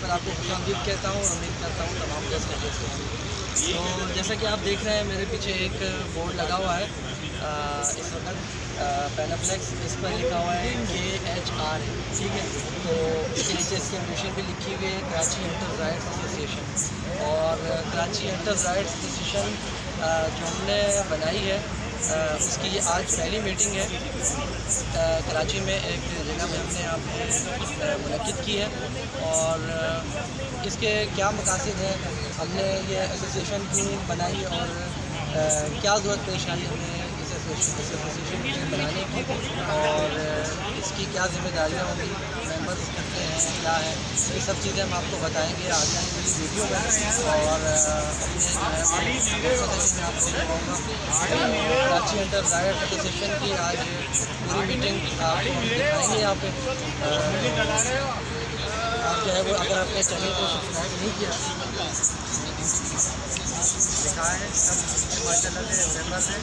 पर आपको खुशामदीद कहता हूँ। उम्मीद करता हूँ तमाम दोस्त खैरियत से होंगे। तो जैसा कि आप देख रहे हैं मेरे पीछे एक बोर्ड लगा हुआ है इस वक्त पैनाफ्लेक्स, इस पर लिखा हुआ है KHR, ठीक है। तो इसके नीचे इसकी एब्रिविएशन भी लिखी हुई है कराची हंटर्स राइट्स एसोसिएशन। और कराची हंटर्स राइट्स एसोसिएशन जो हमने बनाई है उसकी ये आज पहली मीटिंग है कराची में, एक जगह में हमने यहाँ पे मुनक्किद की है। और इसके क्या मकासद हैं, हमने ये एसोसिएशन क्यों बनाई और क्या ज़रूरत पेश आई हमें इस एसोसिएशन बनाने की, और इसकी क्या जिम्मेदारियाँ होंगी, मेंबर्स करते हैं क्या है, ये सब चीज़ें हम आपको बताएंगे आगे आने वाली वीडियो में। और अपने में आपको बताऊँगा कराची हंटर्स राइट्स एसोसिएशन की आज पूरी मीटिंग आपको हम दिखाएँगे यहाँ पे। आप जो है वो अगर आपने चैनल को सब्सक्राइब नहीं किया, लिखा है सब माशाल्लाह से मेंबर्स हैं,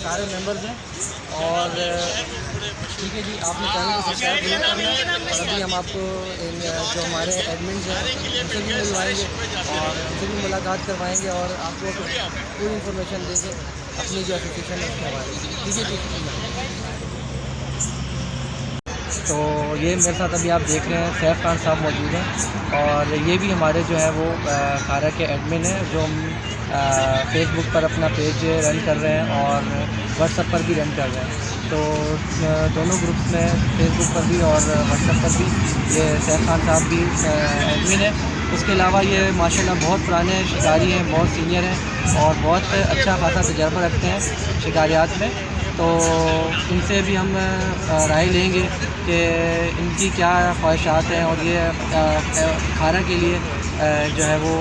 सारे मेंबर्स हैं। और ठीक है जी, आपने चैनल को सब्सक्राइब नहीं करना है। और अभी हम आपको जो हमारे एडमिन हैं उनसे भी मिलवाएंगे और उनसे भी मुलाकात करवाएंगे और आपको पूरी इन्फॉर्मेशन देंगे अपनी जो एप्लीकेशन है उसके हवाले से, ठीक है जी। तो ये मेरे साथ अभी आप देख रहे हैं सैफ खान साहब मौजूद हैं, और ये भी हमारे जो है वो खारा के एडमिन हैं, जो हम फेसबुक पर अपना पेज रन कर रहे हैं और व्हाट्सएप पर भी रन कर रहे हैं। तो दोनों ग्रुप्स में फेसबुक पर भी और व्हाट्सएप पर भी ये सैफ खान साहब भी एडमिन है। उसके अलावा ये माशाल्लाह बहुत पुराने शिकारी हैं, बहुत सीनियर हैं और बहुत अच्छा खासा तजर्बा रखते हैं शिकारियात में। तो इनसे भी हम राय लेंगे कि इनकी क्या ख्वाहिशात हैं और ये खारा के लिए जो है वो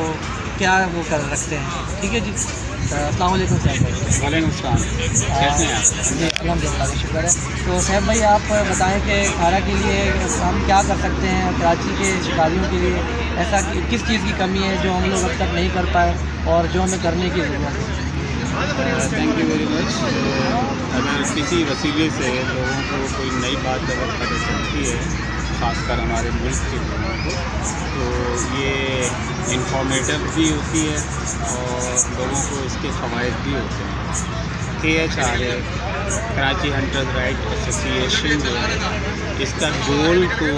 क्या वो कर रखते हैं, ठीक है जी। अस्सलाम वालेकुम साहब भाई। वालेकुम सलाम, कैसे हैं आप? जी अल्हम्दुलिल्लाह, शुक्र है। तो साहब भाई आप बताएं कि खारा के लिए हम क्या कर सकते हैं, कराची के शिकारियों के लिए ऐसा किस चीज़ की कमी है जो हम लोग अब तक नहीं कर पाए और जो हमें करने की ज़रूरत है। Thank you very much. अगर किसी वसीले से लोगों को कोई नई बात अगर पता चलती है, ख़ासकर हमारे मुल्क के लोगों को, तो ये इंफॉर्मेटिव भी होती है और लोगों को इसके फ़वाइद भी होते हैं। KHR है, कराची हंटर्स राइट एसोसिएशन जो है, इसका गोल तो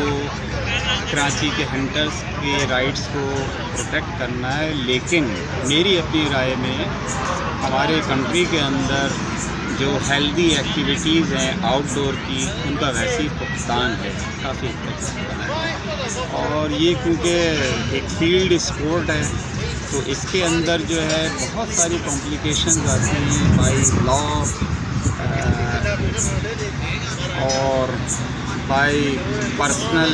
कराची के हंटर्स के राइट्स को प्रोटेक्ट करना है, लेकिन मेरी अपनी राय में हमारे कंट्री के अंदर जो हेल्दी एक्टिविटीज़ हैं आउटडोर की, उनका वैसी भुगतान है काफ़ी हद तक बना है। और ये क्योंकि एक फील्ड स्पोर्ट है, तो इसके अंदर जो है बहुत सारी कॉम्प्लिकेशंस आती हैं बाय लॉ और bye personal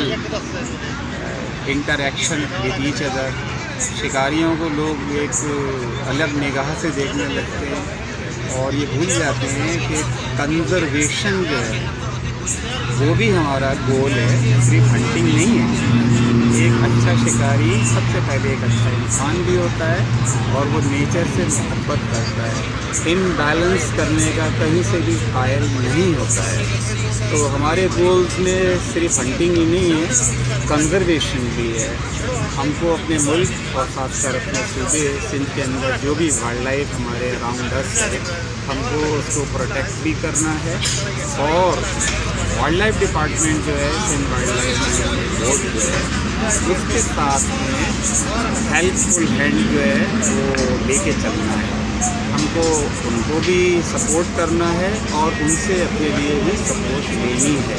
interaction with each other. शिकारियों को लोग एक अलग निगाह से देखने लगते हैं और ये भूल जाते हैं कि कंजर्वेशन जो है वो भी हमारा गोल है, सिर्फ हंटिंग नहीं है। एक अच्छा शिकारी सबसे पहले एक अच्छा इंसान भी होता है और वो नेचर से मोहब्बत करता है, इन बैलेंस करने का कहीं से भी कायल नहीं होता है। तो हमारे गोल्स में सिर्फ हंटिंग ही नहीं है, कंजर्वेशन भी है। हमको अपने मुल्क और ख़ासकर अपने सूबे सिंध के अंदर जो भी वाइल्ड लाइफ हमारे अराउंड अस है, हमको उसको प्रोटेक्ट भी करना है। और वाइल्ड लाइफ डिपार्टमेंट जो है, सिंध वाइल्ड लाइफ बोर्ड जो है, उसके साथ में हेल्पफुल हैंड जो है वो लेके चलना है। हमको उनको भी सपोर्ट करना है और उनसे अपने लिए भी सपोर्ट लेनी है।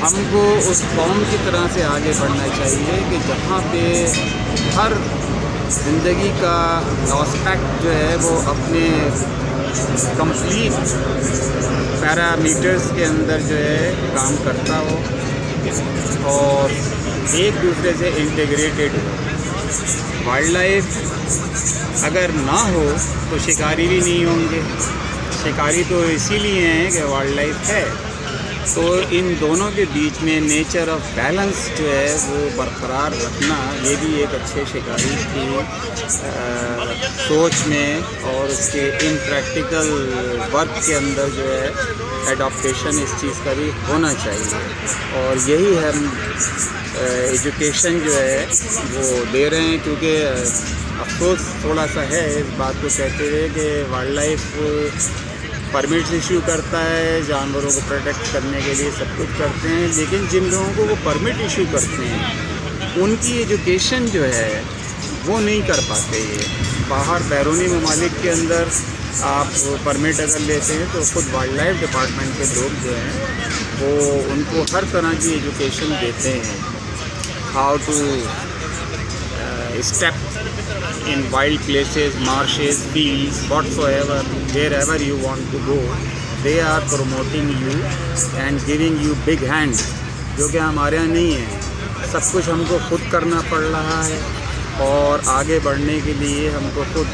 हमको उस कौम की तरह से आगे बढ़ना चाहिए कि जहाँ पे हर ज़िंदगी का एस्पेक्ट जो है वो अपने कंप्लीट पैरामीटर्स के अंदर जो है काम करता हो और एक दूसरे से इंटीग्रेटेड हो। वाइल्ड लाइफ अगर ना हो तो शिकारी भी नहीं होंगे। शिकारी तो इसीलिए हैं कि वाइल्ड लाइफ है, तो इन दोनों के बीच में नेचर ऑफ बैलेंस जो है वो बरकरार रखना, ये भी एक अच्छे शिकारी की सोच में और उसके इन प्रैक्टिकल वर्क के अंदर जो है एडॉप्टेशन इस चीज़ का भी होना चाहिए। और यही हम एजुकेशन जो है वो दे रहे हैं, क्योंकि अफसोस थोड़ा सा है इस बात को कहते हुए कि वाइल्ड लाइफ परमिट्स इशू करता है, जानवरों को प्रोटेक्ट करने के लिए सब कुछ करते हैं, लेकिन जिन लोगों को वो परमिट इशू करते हैं उनकी एजुकेशन जो है वो नहीं कर पाते। ये बाहर बैरूनी ममालिक के अंदर आप परमिट अगर लेते हैं तो खुद वाइल्ड लाइफ डिपार्टमेंट के लोग जो हैं वो उनको हर तरह की एजुकेशन देते हैं, how to step in wild places, marshes, fields, whatsoever, wherever you want to go, they are promoting you and giving you big hand, जो कि हमारे यहाँ नहीं है। सब कुछ हमको खुद करना पड़ रहा है और आगे बढ़ने के लिए हमको खुद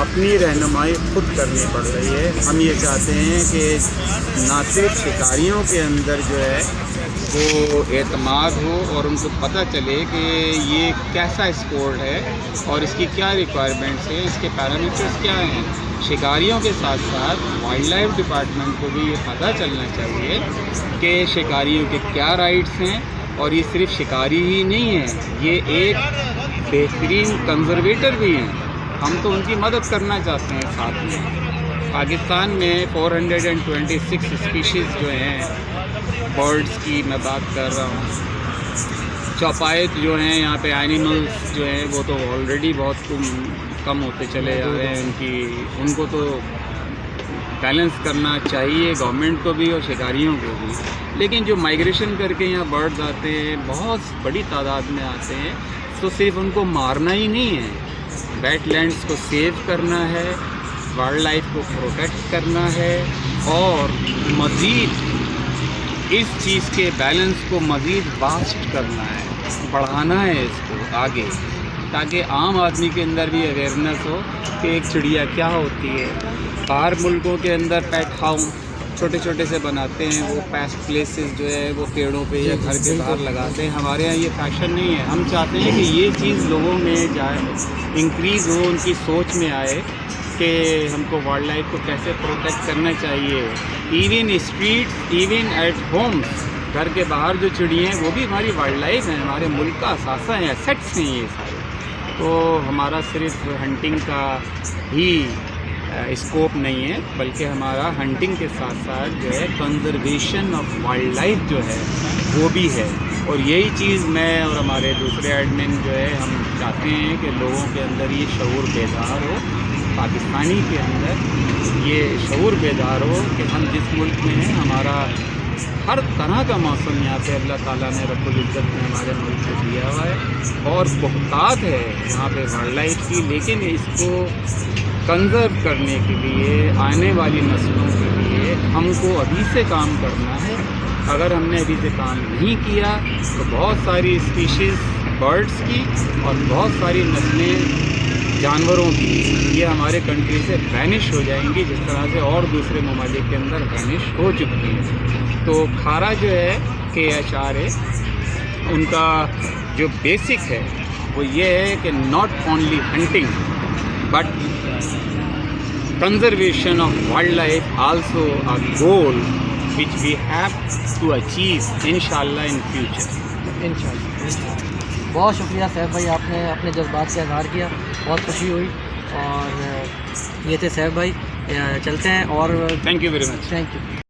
अपनी रहनुमाई खुद करनी पड़ रही है। हम ये चाहते हैं कि ना सिर्फ शिकारियों के अंदर जो है वो एतमाद हो और उनको पता चले कि ये कैसा स्पोर्ट है और इसकी क्या रिक्वायरमेंट्स है, इसके पैरामीटर्स क्या हैं। शिकारियों के साथ साथ वाइल्ड लाइफ डिपार्टमेंट को भी ये पता चलना चाहिए कि शिकारियों के क्या राइट्स हैं। और ये सिर्फ शिकारी ही नहीं है, ये एक बेहतरीन कंजर्वेटर भी हैं। हम तो उनकी मदद करना चाहते हैं साथ में। पाकिस्तान में 426 स्पीशीज़ जो हैं बर्ड्स की मैं बात कर रहा हूँ। चौपायत जो हैं यहाँ पे एनिमल्स जो हैं वो तो ऑलरेडी बहुत कम होते चले जा रहे हैं। उनको तो बैलेंस करना चाहिए गवर्नमेंट को भी और शिकारियों को भी। लेकिन जो माइग्रेशन करके यहाँ बर्ड्स आते हैं, बहुत बड़ी तादाद में आते हैं, तो सिर्फ उनको मारना ही नहीं है, वेटलैंड्स को सेव करना है, वाइल्ड लाइफ को प्रोटेक्ट करना है और मज़ीद इस चीज़ के बैलेंस को मज़ीद वास्ट करना है, बढ़ाना है इसको आगे, ताकि आम आदमी के अंदर भी अवेयरनेस हो कि एक चिड़िया क्या होती है। बाहर मुल्कों के अंदर पेट हाउस छोटे छोटे से बनाते हैं, वो पेस्ट प्लेसेस जो है वो पेड़ों पे या घर के बाहर लगाते हैं। हमारे यहाँ ये फैशन नहीं है। हम चाहते हैं कि ये चीज़ लोगों में जाए, इंक्रीज़ हो, उनकी सोच में आए कि हमको वाइल्ड लाइफ को कैसे प्रोटेक्ट करना चाहिए। Even street, even at Holmes, घर के बाहर जो चिड़ियाँ हैं वो भी हमारी वाइल्ड लाइफ हैं, हमारे मुल्क का असासा है, एसेट्स हैं ये सारे। तो हमारा सिर्फ हंटिंग का ही स्कोप नहीं है, बल्कि हमारा हंटिंग के साथ साथ जो है कंजर्वेशन ऑफ वाइल्ड लाइफ जो है वो भी है। और यही चीज़ मैं और हमारे दूसरे एडमिन जो है हम चाहते हैं कि लोगों के अंदर ये शऊर बेदार हो, पाकिस्तानी के अंदर ये शऊर बेदार हो कि हम जिस मुल्क में हैं हमारा हर तरह का मौसम यहाँ पे अल्लाह ताला ने रब्बुल इज़्ज़त ने हमारे मुल्क को दिया हुआ है और बहुतात है यहाँ पे वाइल्ड लाइफ की। लेकिन इसको कंजर्व करने के लिए, आने वाली नस्लों के लिए हमको अभी से काम करना है। अगर हमने अभी से काम नहीं किया तो बहुत सारी स्पीशीज़ बर्ड्स की और बहुत सारी नस्लें जानवरों की ये हमारे कंट्री से वैनिश हो जाएंगी, जिस तरह से और दूसरे ममालिक के अंदर वैनिश हो चुकी हैं। तो खारा जो है KHRA, उनका जो बेसिक है वो ये है कि not only hunting but conservation of wildlife also a goal which we have to achieve inshallah in future. इंशाल्लाह। बहुत शुक्रिया सैफ भाई, आपने अपने जज्बात का इजहार किया, बहुत खुशी हुई। और ये थे सैफ भाई, चलते हैं और Thank you very much. Thank you.